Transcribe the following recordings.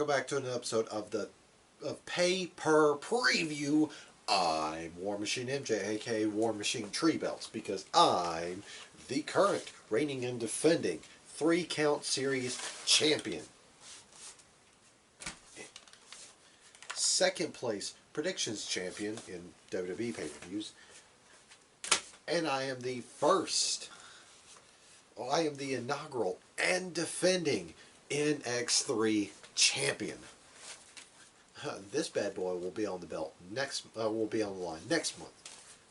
welcome back to another episode of Pay Per Preview. I'm War Machine MJ, aka War Machine Tree Belts, because I'm the current reigning and defending 3-count series champion. Second place predictions champion in WWE pay-per-views. And I am the inaugural and defending NX3 champion. This bad boy will be on the belt will be on the line next month.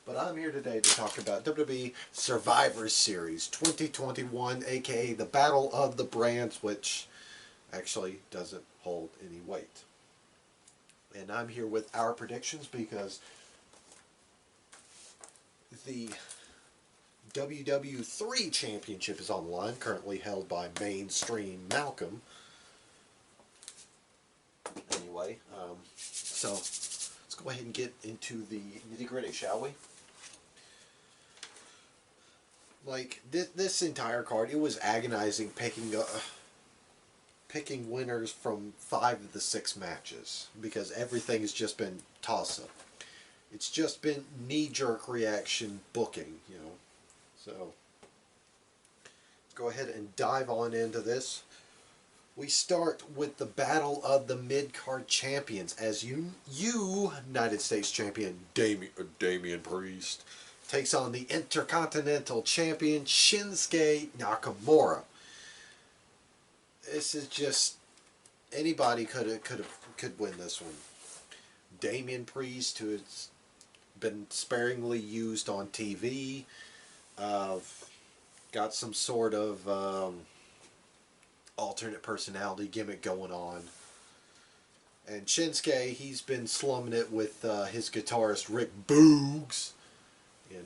But I'm here today to talk about WWE Survivor Series 2021, aka the Battle of the Brands, which actually doesn't hold any weight. And I'm here with our predictions because the WW3 Championship is on the line, currently held by Mainstream Malcolm. Anyway, so let's go ahead and get into the nitty-gritty, shall we? Like, this entire card, it was agonizing picking winners from 5 of the 6 matches, because everything has just been toss-up. It's just been knee-jerk reaction booking, you know. So, let's go ahead and dive on into this. We start with the Battle of the Mid-Card Champions, as United States Champion Damian Priest takes on the Intercontinental Champion Shinsuke Nakamura. This is just, anybody could win this one. Damian Priest, who has been sparingly used on TV, got some sort of alternate personality gimmick going on. And Shinsuke, he's been slumming it with his guitarist Rick Boogs in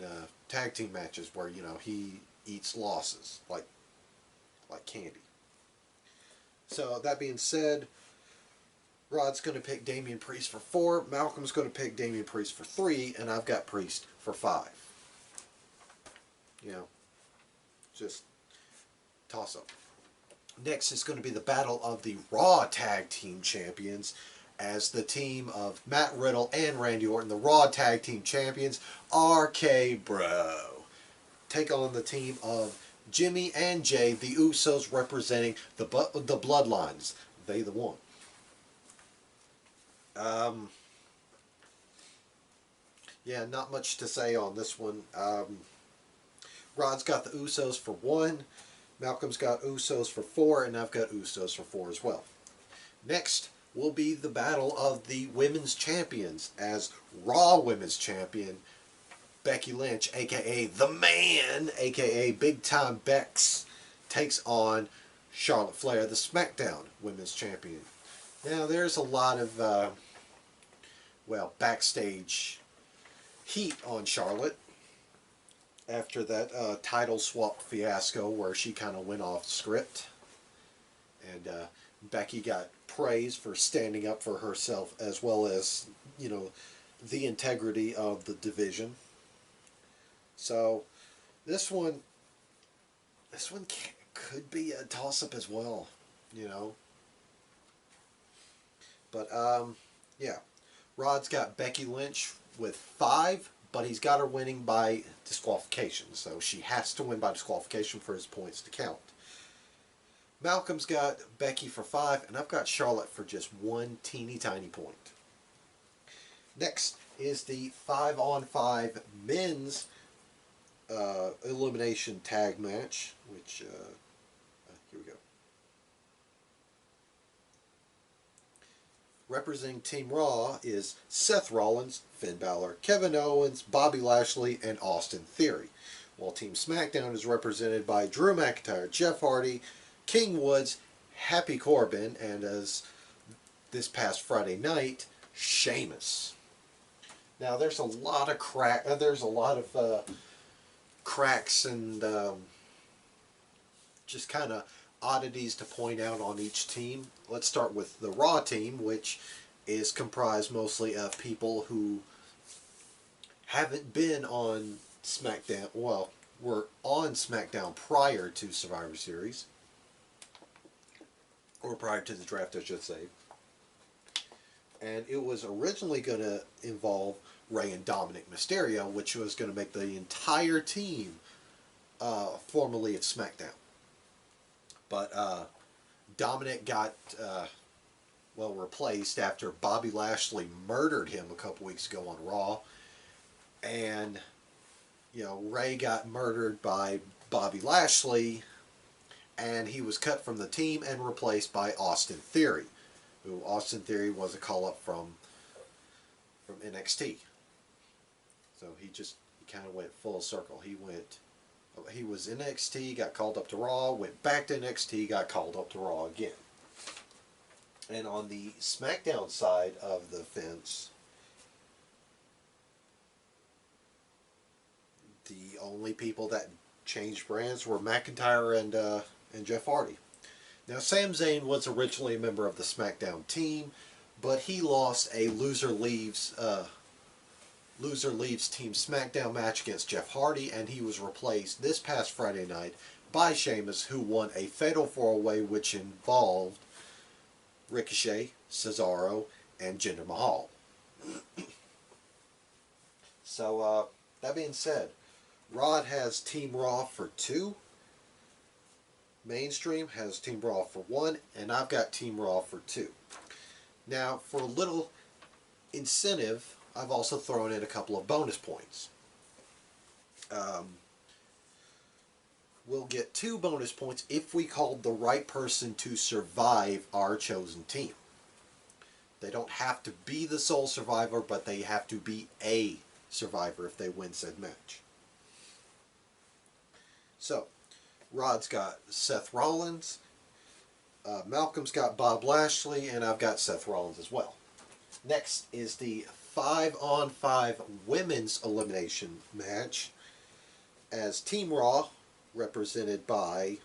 tag team matches where, you know, he eats losses like candy. So that being said, Rod's going to pick Damian Priest for 4, Malcolm's going to pick Damian Priest for 3, and I've got Priest for 5. You know, just toss up. Next is going to be the Battle of the Raw Tag Team Champions, as the team of Matt Riddle and Randy Orton, the Raw Tag Team Champions, RK Bro, take on the team of Jimmy and Jay, the Usos, representing the Bloodlines. They the one. Yeah, not much to say on this one. Rod's got the Usos for 1. Malcolm's got Usos for 4, and I've got Usos for 4 as well. Next will be the Battle of the Women's Champions, as Raw Women's Champion Becky Lynch, aka The Man, aka Big Time Bex, takes on Charlotte Flair, the SmackDown Women's Champion. Now, there's a lot of, backstage heat on Charlotte after that title swap fiasco where she kind of went off script. And Becky got praise for standing up for herself, as well as, you know, the integrity of the division. So this one could be a toss-up as well, you know. But yeah, Rod's got Becky Lynch with 5, but he's got her winning by disqualification, so she has to win by disqualification for his points to count. Malcolm's got Becky for 5, and I've got Charlotte for just 1 teeny tiny point. Next is the 5-on-5 men's elimination tag match, which, here we go. Representing Team Raw is Seth Rollins, Finn Balor, Kevin Owens, Bobby Lashley, and Austin Theory. While Team SmackDown is represented by Drew McIntyre, Jeff Hardy, King Woods, Happy Corbin, and as this past Friday night, Sheamus. Now, there's a lot of cracks and just kind of oddities to point out on each team. Let's start with the Raw team, which is comprised mostly of people who haven't been on SmackDown, well, were on SmackDown prior to Survivor Series, or prior to the draft, I should say. And it was originally going to involve Rey and Dominic Mysterio, which was going to make the entire team formerly of SmackDown. But Dominic got replaced after Bobby Lashley murdered him a couple weeks ago on Raw, and Rey got murdered by Bobby Lashley, and he was cut from the team and replaced by Austin Theory, who Austin Theory was a call up from NXT. So he kind of went full circle. He was in NXT, got called up to Raw, went back to NXT, got called up to Raw again. And on the SmackDown side of the fence, the only people that changed brands were McIntyre and Jeff Hardy. Now, Sam Zayn was originally a member of the SmackDown team, but he lost a loser leaves Team SmackDown match against Jeff Hardy, and he was replaced this past Friday night by Sheamus, who won a Fatal 4-Way, which involved Ricochet, Cesaro, and Jinder Mahal. So, that being said, Raw has Team Raw for 2. Mainstream has Team Raw for 1, and I've got Team Raw for 2. Now, for a little incentive, I've also thrown in a couple of bonus points. We'll get 2 bonus points if we called the right person to survive our chosen team. They don't have to be the sole survivor, but they have to be a survivor if they win said match. So, Rod's got Seth Rollins, Malcolm's got Bob Lashley, and I've got Seth Rollins as well. Next is the 5-on-5 women's elimination match, as Team Raw, represented by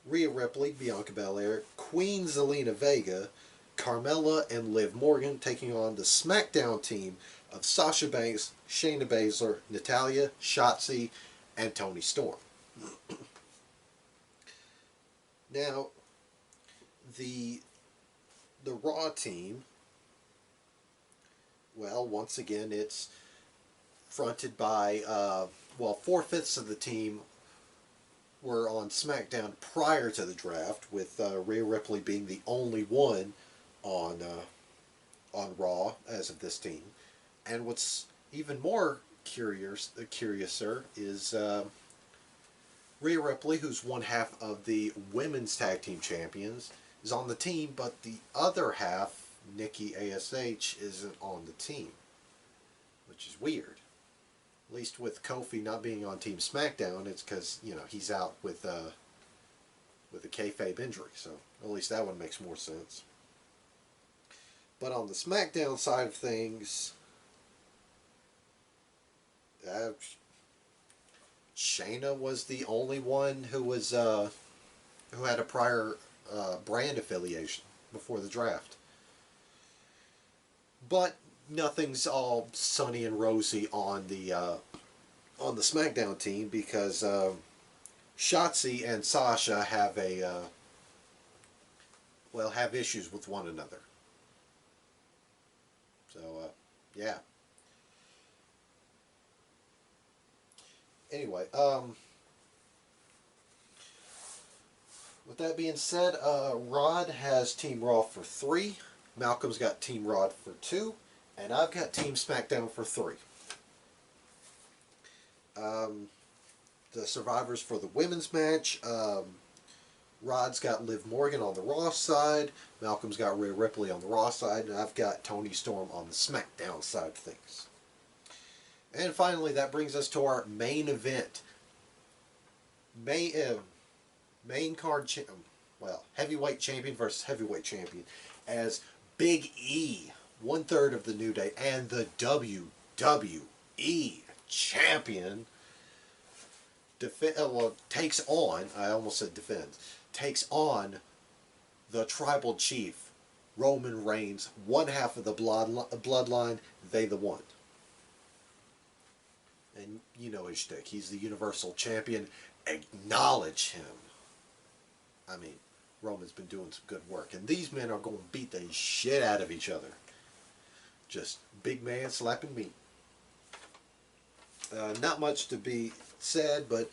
Rhea Ripley, Bianca Belair, Queen Zelina Vega, Carmella, and Liv Morgan, taking on the SmackDown team of Sasha Banks, Shayna Baszler, Natalya, Shotzi, and Toni Storm. Now, the Raw team, well, once again, it's fronted by, 4/5 of the team were on SmackDown prior to the draft, with Rhea Ripley being the only one on Raw as of this team. And what's even more curiouser is Rhea Ripley, who's one half of the women's tag team champions, is on the team, but the other half, Nikki ASH, isn't on the team, which is weird. At least with Kofi not being on Team SmackDown, it's because he's out with a kayfabe injury. So at least that one makes more sense. But on the SmackDown side of things, Shayna was the only one who had a prior brand affiliation before the draft. But nothing's all sunny and rosy on the SmackDown team, because Shotzi and Sasha have have issues with one another. So yeah. Anyway, with that being said, Rod has Team Raw for 3. Malcolm's got Team Raw for 2. And I've got Team SmackDown for 3. The survivors for the women's match, Rod's got Liv Morgan on the Raw side, Malcolm's got Rhea Ripley on the Raw side, and I've got Toni Storm on the SmackDown side of things. And finally, that brings us to our main event. Main card, heavyweight champion versus heavyweight champion, as Big E, 1/3 of the New Day, and the WWE champion, takes on, I almost said defends, takes on the tribal chief, Roman Reigns, one half of the bloodline, they the one. And you know his shtick. He's the Universal Champion. Acknowledge him. I mean, Roman's been doing some good work. And these men are going to beat the shit out of each other. Just big man slapping meat. Not much to be said, but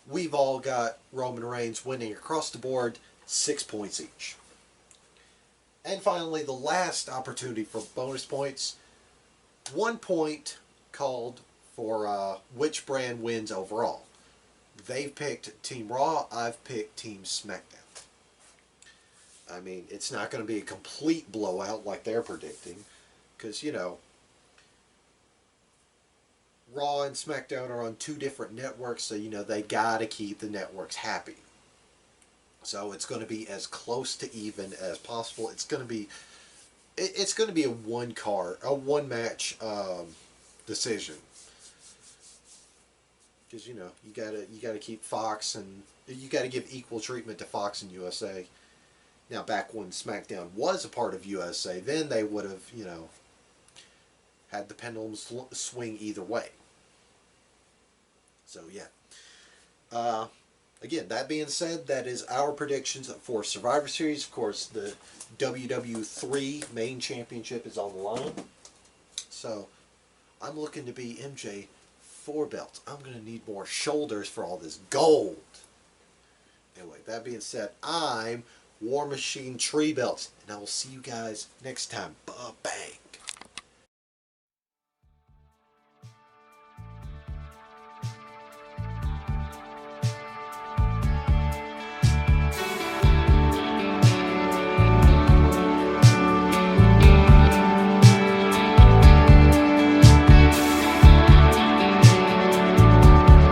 we've all got Roman Reigns winning across the board, 6 points each. And finally, the last opportunity for bonus points. 1 point called for which brand wins overall. They've picked Team Raw, I've picked Team SmackDown. I mean, it's not going to be a complete blowout like they're predicting, because, you know, Raw and SmackDown are on 2 different networks, so, you know, they got to keep the networks happy. So it's going to be as close to even as possible. It's going to be a one match decision. Because, you know, you gotta keep Fox, and you gotta give equal treatment to Fox and USA. Now, back when SmackDown was a part of USA, then they would have, you know, had the pendulum swing either way. So yeah. Again, that being said, that is our predictions for Survivor Series. Of course, the WWE main championship is on the line. So, I'm looking to be MJ 4 belts. I'm going to need more shoulders for all this gold. Anyway, that being said, I'm War Machine 3 belts. And I will see you guys next time. Bang.